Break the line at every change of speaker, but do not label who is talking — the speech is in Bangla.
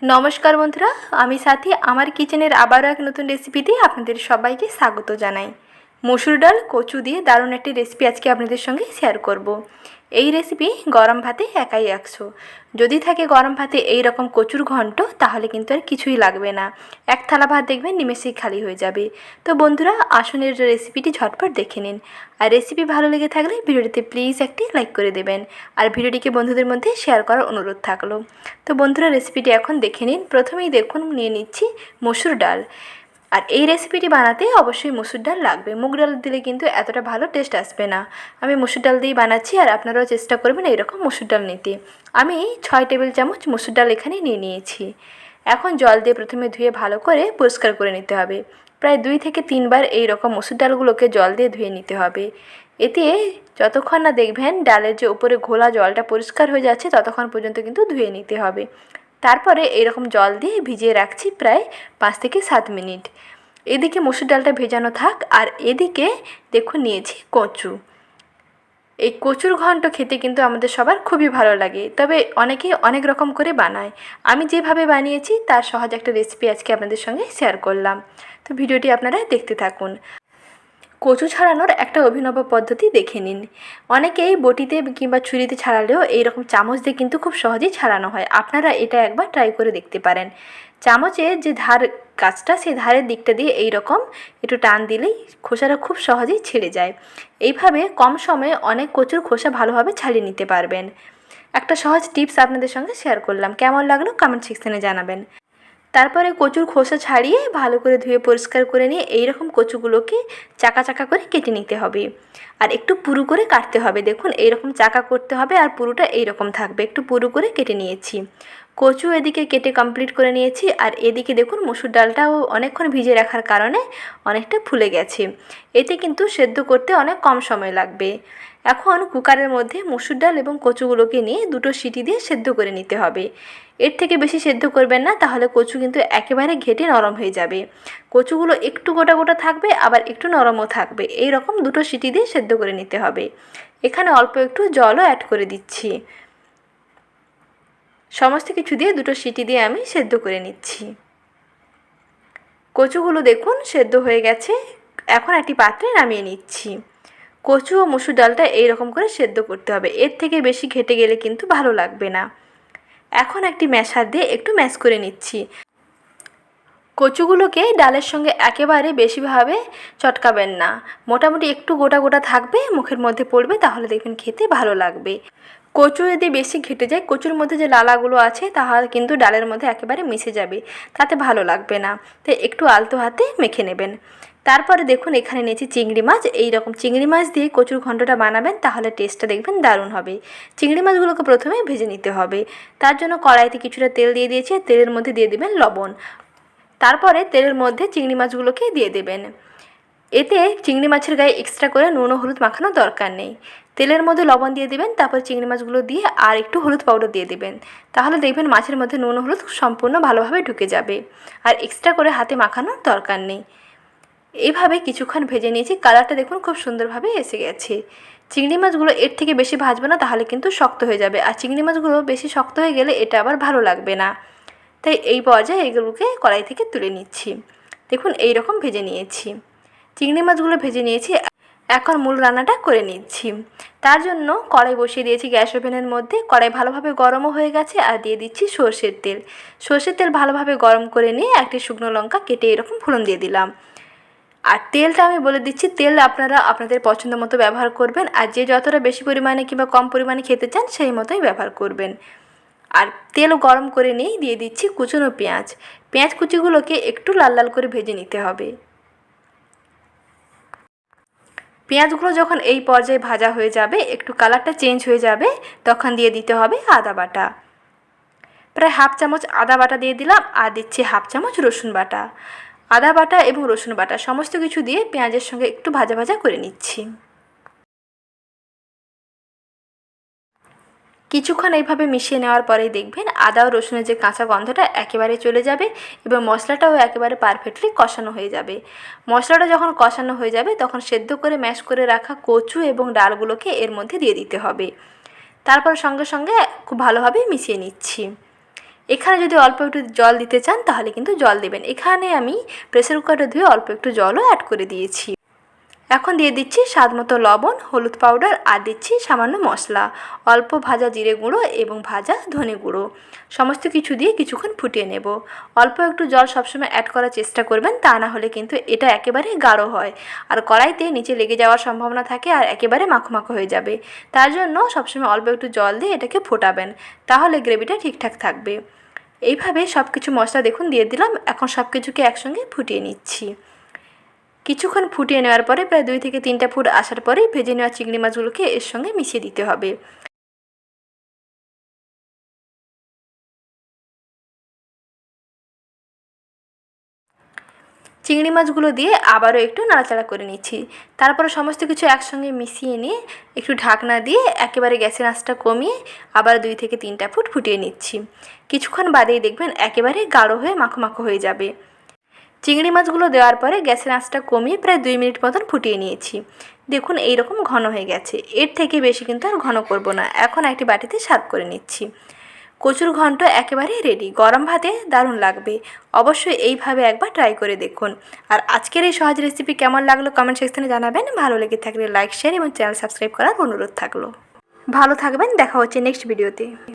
नमस्कार बंधुरा आमी साथी आमार किचेनेर आबारो एक नतून रेसिपिते आपनादेर सबाइके स्वागत जानाई। मसुर डाल कचु दिए दारुण एकटी रेसिपि आजके आपनादेर संगे शेयर करब। এই রেসিপি গরম ভাতে একাই 100। যদি থাকে গরম ভাতে এই রকম কচুর ঘন্ট তাহলে কিন্তু আর কিছুই লাগবে না, এক থালা ভাত দেখবেন নিমেষেই খালি হয়ে যাবে। তো বন্ধুরা আসুন এর রেসিপিটি ঝটপট দেখে নিন। আর রেসিপি ভালো লেগে থাকলে ভিডিওটিতে প্লিজ একটি লাইক করে দেবেন আর ভিডিওটিকে বন্ধুদের মধ্যে শেয়ার করার অনুরোধ থাকলো। তো বন্ধুরা রেসিপিটি এখন দেখে নিন। প্রথমেই দেখুন নিয়ে নিচ্ছি মসুর ডাল। আর এই রেসিপিটি বানাতে অবশ্যই মসুর ডাল লাগবে, মুগ ডাল দিলে কিন্তু এতটা ভালো টেস্ট আসবে না। আমি মসুর ডাল দিয়েই বানাচ্ছি আর আপনারাও চেষ্টা করবেন এইরকম মসুর ডাল নিতে। আমি 6 টেবিল চামচ মসুর ডাল এখানে নিয়ে নিয়েছি। এখন জল দিয়ে প্রথমে ধুয়ে ভালো করে পরিষ্কার করে নিতে হবে। প্রায় 2 থেকে 3 বার এইরকম মসুর ডালগুলোকে জল দিয়ে ধুয়ে নিতে হবে। এতে যতক্ষণ না দেখবেন ডালের যে উপরে ঘোলা জলটা পরিষ্কার হয়ে যাচ্ছে ততক্ষণ পর্যন্ত কিন্তু ধুয়ে নিতে হবে। তারপরে এইরকম জল দিয়ে ভিজিয়ে রাখছি প্রায় 5 থেকে 7 মিনিট। এদিকে মসুর ডালটা ভেজানো থাক আর এদিকে দেখুন নিয়েছি কচু। এই কচুর ঘন্ট খেতে কিন্তু আমাদের সবার খুবই ভালো লাগে, তবে অনেকেই অনেক রকম করে বানায়। আমি যেভাবে বানিয়েছি তার সহজ একটা রেসিপি আজকে আপনাদের সঙ্গে শেয়ার করলাম। তো ভিডিওটি আপনারা দেখতে থাকুন। কচু ছাড়ানোর একটা অভিনব পদ্ধতি দেখে নিন। অনেকেই বটিতে কিংবা ছুরিতে ছাড়ালেও এইরকম চামচ দিয়ে কিন্তু খুব সহজেই ছাড়ানো হয়। আপনারা এটা একবার ট্রাই করে দেখতে পারেন। চামচের যে ধার কাজটা সেই ধারের দিকটা দিয়ে এইরকম একটু টান দিলেই খোসাটা খুব সহজেই ছেড়ে যায়। এইভাবে কম সময়ে অনেক কচুর খোসা ভালোভাবে ছাড়িয়ে নিতে পারবেন। একটা সহজ টিপস আপনাদের সঙ্গে শেয়ার করলাম, কেমন লাগলো কমেন্ট সেকশনে জানাবেন। তারপরে কচুর খোসা ছাড়িয়ে ভালো করে ধুয়ে পরিষ্কার করে নিয়ে এইরকম কচুগুলোকে চাকা চাকা করে কেটে নিতে হবে আর একটু পুরু করে কাটতে হবে। দেখুন এইরকম চাকা করতে হবে আর পুরুটা এইরকম থাকবে। একটু পুরু করে কেটে নিয়েছি। কচু এদিকে কেটে কমপ্লিট করে নিয়েছি আর এদিকে দেখুন মসুর ডালটাও অনেকক্ষণ ভিজে রাখার কারণে অনেকটা ফুলে গেছে। এতে কিন্তু সেদ্ধ করতে অনেক কম সময় লাগবে। এখন কুকারের মধ্যে মসুর ডাল এবং কচুগুলোকে নিয়ে 2টো সিটি দিয়ে সেদ্ধ করে নিতে হবে। এর থেকে বেশি সেদ্ধ করবেন না, তাহলে কচু কিন্তু একেবারে ঘেটে নরম হয়ে যাবে। কচুগুলো একটু গোটা গোটা থাকবে আবার একটু নরমও থাকবে, এই রকম 2টো সিটি দিয়ে সেদ্ধ করে নিতে হবে। এখানে অল্প একটু জলও অ্যাড করে দিচ্ছি। সমস্ত কিছু দিয়ে 2টো সিটি দিয়ে আমি সেদ্ধ করে নিচ্ছি। কচুগুলো দেখুন সেদ্ধ হয়ে গেছে। এখন একটি পাত্রে নামিয়ে নিচ্ছি। কচু ও মসুর ডালটা এইরকম করে সেদ্ধ করতে হবে, এর থেকে বেশি ঘেটে গেলে কিন্তু ভালো লাগবে না। এখন একটি ম্যাশার দিয়ে একটু ম্যাশ করে নিচ্ছি। কচুগুলোকে ডালের সঙ্গে একেবারে বেশিভাবে চটকাবেন না, মোটামুটি একটু গোটা গোটা থাকবে, মুখের মধ্যে পড়বে, তাহলে দেখবেন খেতে ভালো লাগবে। কচু যদি বেশি ঘেটে যায় কচুর মধ্যে যে লালাগুলো আছে তাহলে কিন্তু ডালের মধ্যে একেবারে মিশে যাবে, তাতে ভালো লাগবে না। তাই একটু আলতো হাতে মেখে নেবেন। তারপরে দেখুন এখানে নিয়েছি চিংড়ি মাছ। এই রকম চিংড়ি মাছ দিয়ে কচুর ঘন্টটা বানাবেন, তাহলে টেস্টটা দেখবেন দারুণ হবে। চিংড়ি মাছগুলোকে প্রথমে ভেজে নিতে হবে। তার জন্য কড়াইতে কিছুটা তেল দিয়ে দিয়েছি। তেলের মধ্যে দিয়ে দেবেন লবণ। তারপরে তেলের মধ্যে চিংড়ি মাছগুলোকে দিয়ে দেবেন। এতে চিংড়ি মাছের গায়ে এক্সট্রা করে নুন ও হলুদ মাখানোর দরকার নেই। তেলের মধ্যে লবণ দিয়ে দেবেন, তারপর চিংড়ি মাছগুলো দিয়ে আর একটু হলুদ পাউডার দিয়ে দেবেন। তাহলে দেখবেন মাছের মধ্যে নুন হলুদ সম্পূর্ণ ভালোভাবে ঢুকে যাবে আর এক্সট্রা করে হাতে মাখানোর দরকার নেই। এইভাবে কিছুক্ষণ ভেজে নিয়েছি। কালারটা দেখুন খুব সুন্দরভাবে এসে গেছে। চিংড়ি মাছগুলো এর থেকে বেশি ভাজবো না, তাহলে কিন্তু শক্ত হয়ে যাবে, আর চিংড়ি মাছগুলো বেশি শক্ত হয়ে গেলে এটা আবার ভালো লাগবে না। তাই এই পর্যায়ে এগুলোকে কড়াই থেকে তুলে নিচ্ছি। দেখুন এই রকম ভেজে নিয়েছি। চিংড়ি মাছগুলো ভেজে নিয়েছি। এখন মূল রান্নাটা করে নিচ্ছি। তার জন্য কড়াই বসিয়ে দিয়েছি গ্যাস ওভেনের মধ্যে। কড়াই ভালোভাবে গরমও হয়ে গেছে আর দিয়ে দিচ্ছি সর্ষের তেল। সর্ষের তেল ভালোভাবে গরম করে নিয়ে একটি শুকনো লঙ্কা কেটে এরকম ফোড়ন দিয়ে দিলাম। আর তেলটা আমি বলে দিচ্ছি, তেল আপনারা আপনাদের পছন্দ মতো ব্যবহার করবেন, আর যে যতটা বেশি পরিমাণে কিংবা কম পরিমাণে খেতে চান সেই মতোই ব্যবহার করবেন। আর তেল গরম করে নিয়েই দিয়ে দিচ্ছি কুচনো পেঁয়াজ। পেঁয়াজ কুচিগুলোকে একটু লাল লাল করে ভেজে নিতে হবে। পেঁয়াজগুলো যখন এই পর্যায়ে ভাজা হয়ে যাবে, একটু কালারটা চেঞ্জ হয়ে যাবে, তখন দিয়ে দিতে হবে আদা বাটা। প্রায় হাফ চামচ আদা বাটা দিয়ে দিলাম আর দিচ্ছি হাফ চামচ রসুন বাটা। আদা বাটা এবং রসুন বাটা সমস্ত কিছু দিয়ে পেঁয়াজের সঙ্গে একটু ভাজা ভাজা করে নিচ্ছি। কিছুক্ষণ এইভাবে মিশিয়ে নেওয়ার পরেই দেখবেন আদা ও রসুনের যে কাঁচা গন্ধটা একেবারে চলে যাবে এবং মশলাটাও একেবারে পারফেক্টলি কষানো হয়ে যাবে। মশলাটা যখন কষানো হয়ে যাবে তখন সেদ্ধ করে ম্যাশ করে রাখা কচু এবং ডালগুলোকে এর মধ্যে দিয়ে দিতে হবে। তারপর সঙ্গে সঙ্গে খুব ভালোভাবে মিশিয়ে নিচ্ছি। এখানে যদি অল্প একটু জল দিতে চান তাহলে কিন্তু জল দেবেন। এখানে আমি প্রেসার কুকারটা ধুয়ে অল্প একটু জলও অ্যাড করে দিয়েছি। এখন দিয়ে দিচ্ছি স্বাদ মতো লবণ, হলুদ পাউডার আর দিচ্ছি সামান্য মশলা, অল্প ভাজা জিরে গুঁড়ো এবং ভাজা ধনে গুঁড়ো। সমস্ত কিছু দিয়ে কিছুক্ষণ ফুটিয়ে নেব। অল্প একটু জল সবসময় অ্যাড করার চেষ্টা করবেন, তা না হলে কিন্তু এটা একেবারে গাঢ় হয় আর কড়াইতে নিচে লেগে যাওয়ার সম্ভাবনা থাকে আর একেবারে মাখো মাখো হয়ে যাবে। তার জন্য সবসময় অল্প একটু জল দিয়ে এটাকে ফোটাবেন, তাহলে গ্রেভিটা ঠিকঠাক থাকবে। এইভাবে সব কিছু মশলা দেখুন দিয়ে দিলাম। এখন সব কিছুকে একসঙ্গে ফুটিয়ে নিচ্ছি। কিছুক্ষণ ফুটিয়ে নেওয়ার পরে প্রায় 2 থেকে 3টা ফুট আসার পরেই ভেজে নেওয়া চিংড়ি মাছগুলোকে এর সঙ্গে মিশিয়ে দিতে হবে। চিংড়ি মাছগুলো দিয়ে আবারও একটু নাড়াচাড়া করে নিচ্ছি। তারপরে সমস্ত কিছু একসঙ্গে মিশিয়ে নিয়ে একটু ঢাকনা দিয়ে একেবারে গ্যাসের আঁচটা কমিয়ে আবার 2 থেকে 3টা ফুট ফুটিয়ে নিচ্ছি। কিছুক্ষণ বাদেই দেখবেন একেবারে গাঢ় হয়ে মাখো মাখো হয়ে যাবে। চিংড়ি মাছগুলো দেওয়ার পরে গ্যাসের আঁচটা কমিয়ে প্রায় 2 মিনিট মতন ফুটিয়ে নিয়েছি। দেখুন এইরকম ঘন হয়ে গেছে। এর থেকে বেশি কিন্তু আর ঘন করব না। এখন একটি বাটিতে সার্ভ করে নিচ্ছি। কচুর ঘন্ট একেবারে রেডি। গরম ভাতে দারুণ লাগবে। অবশ্যই এইভাবে একবার ট্রাই করে দেখুন। আর আজকের এই সহজ রেসিপি কেমন লাগলো কমেন্ট সেকশনে জানাবেন। ভালো লেগে থাকলে লাইক, শেয়ার এবং চ্যানেল সাবস্ক্রাইব করার অনুরোধ থাকলো। ভালো থাকবেন, দেখা হচ্ছে নেক্সট ভিডিওতে।